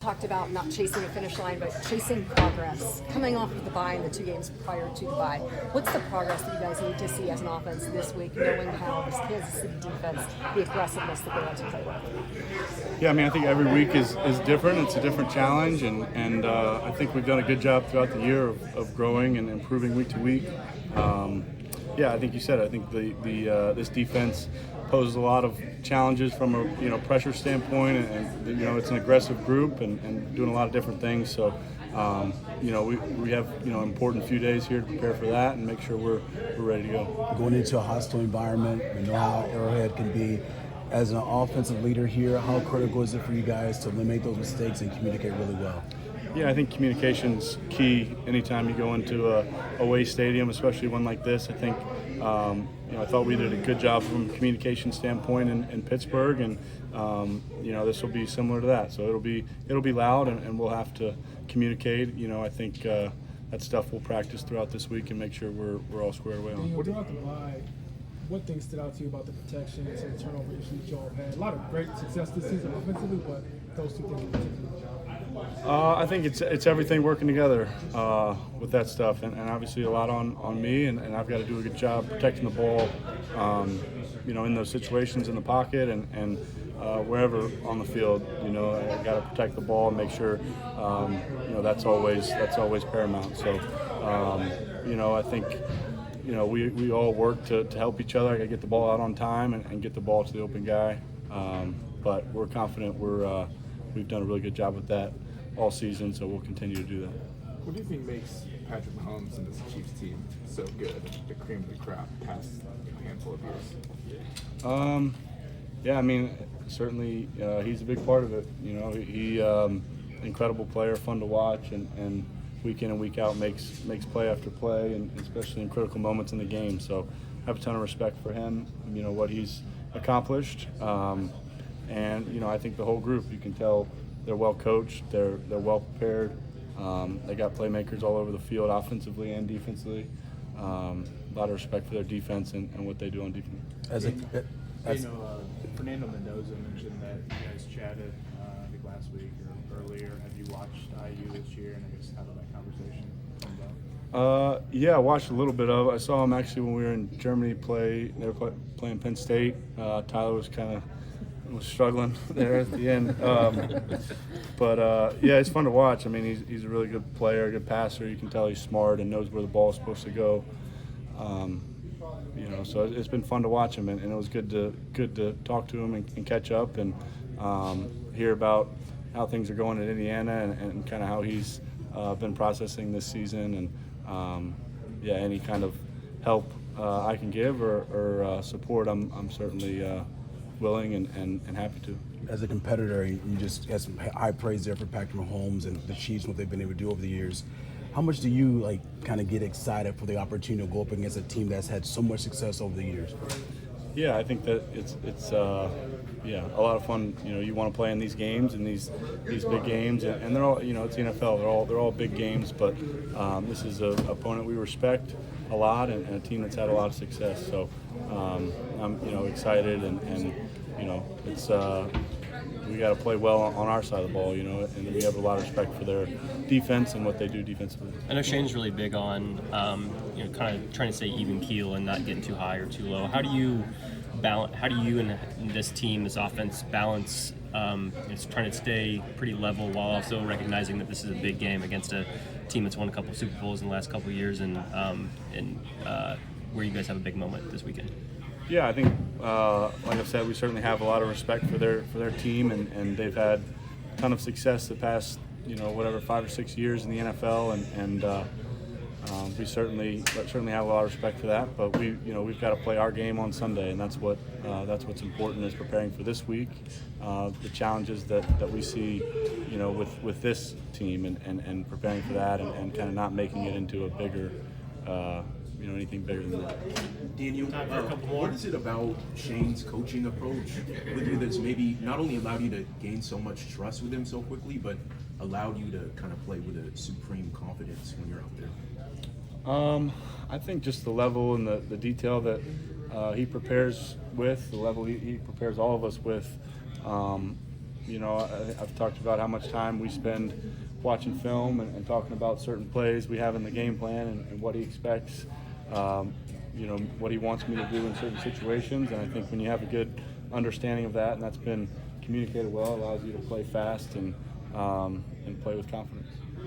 talked about not chasing a finish line, but chasing progress. Coming off of the bye and the 2 games prior to the bye, what's the progress that you guys need to see as an offense this week, knowing how this Kansas City defense, the aggressiveness that they want to play with? Yeah, I mean, I think every week is different. It's a different challenge, and I think we've done a good job throughout the year of growing and improving week to week. Yeah, I think you said it. I think this defense poses a lot of challenges from a pressure standpoint, and it's an aggressive group and doing a lot of different things. So we have important few days here to prepare for that and make sure we're ready to go. Going into a hostile environment, we know how Arrowhead can be. As an offensive leader here, how critical is it for you guys to eliminate those mistakes and communicate really well? Yeah, I think communication's key anytime you go into a away stadium, especially one like this. I think I thought we did a good job from a communication standpoint in Pittsburgh, and this will be similar to that. So it'll be loud, and we'll have to communicate. I think that stuff we'll practice throughout this week and make sure we're all squared away on. Throughout the bye, what things stood out to you about the protection and some turnover issues y'all have had? A lot of great success this season offensively, but those 2 things in particular. I think it's everything working together with that stuff, and obviously a lot on me, and I've got to do a good job protecting the ball, in those situations in the pocket and wherever on the field. I got to protect the ball and make sure that's always paramount. So I think we all work to help each other. I got to get the ball out on time and get the ball to the open guy, but we're confident we've done a really good job with that all season, so we'll continue to do that. What do you think makes Patrick Mahomes and this Chiefs team so good, the cream of the crop, past a handful of years? Yeah, I mean, certainly he's a big part of it. He incredible player, fun to watch, and week in and week out makes play after play, and especially in critical moments in the game. So I have a ton of respect for him, what he's accomplished. And I think the whole group, you can tell they're well coached, they're well prepared. They got playmakers all over the field, offensively and defensively. A lot of respect for their defense and what they do on defense. Fernando Mendoza mentioned that you guys chatted, I think last week or earlier. Have you watched IU this year, and I guess how did that conversation come about? Yeah, I watched a little bit of it. I saw him actually when we were in Germany play. They were playing Penn State. Tyler was struggling there at the end. Yeah, it's fun to watch. I mean, he's a really good player, a good passer. You can tell he's smart and knows where the ball is supposed to go. So it's been fun to watch him, and it was good to talk to him and catch up and hear about how things are going at Indiana and kind of how he's been processing this season. And any kind of help I can give or support, I'm certainly willing and happy to. As a competitor, you just had some high praise there for Patrick Mahomes and the Chiefs, what they've been able to do over the years. How much do you kind of get excited for the opportunity to go up against a team that's had so much success over the years? Yeah, I think that it's a lot of fun. You want to play in these games and these big games, and they're all it's the NFL. They're all big games, but this is an opponent we respect a lot and a team that's had a lot of success. So I'm excited and it's we got to play well on our side of the ball, and we have a lot of respect for their defense and what they do defensively. I know Shane's really big on, kind of trying to stay even keel and not getting too high or too low. How do you and this team, this offense, balance it's trying to stay pretty level while also recognizing that this is a big game against a team that's won a couple of Super Bowls in the last couple of years and where you guys have a big moment this weekend? Yeah, I think, like I said, we certainly have a lot of respect for their team, and they've had a ton of success the past, 5 or 6 years in the NFL, and we certainly have a lot of respect for that. But we've got to play our game on Sunday, and that's what's important is preparing for this week, the challenges that we see, with this team, and preparing for that, and kind of not making it into a bigger. Anything bigger than that. Daniel, what is it about Shane's coaching approach with you that's maybe not only allowed you to gain so much trust with him so quickly, but allowed you to kind of play with a supreme confidence when you're out there? I think just the level and the detail that he prepares with, the level he prepares all of us with, I've talked about how much time we spend watching film and talking about certain plays we have in the game plan and what he expects, what he wants me to do in certain situations. And I think when you have a good understanding of that, and that's been communicated well, allows you to play fast and play with confidence.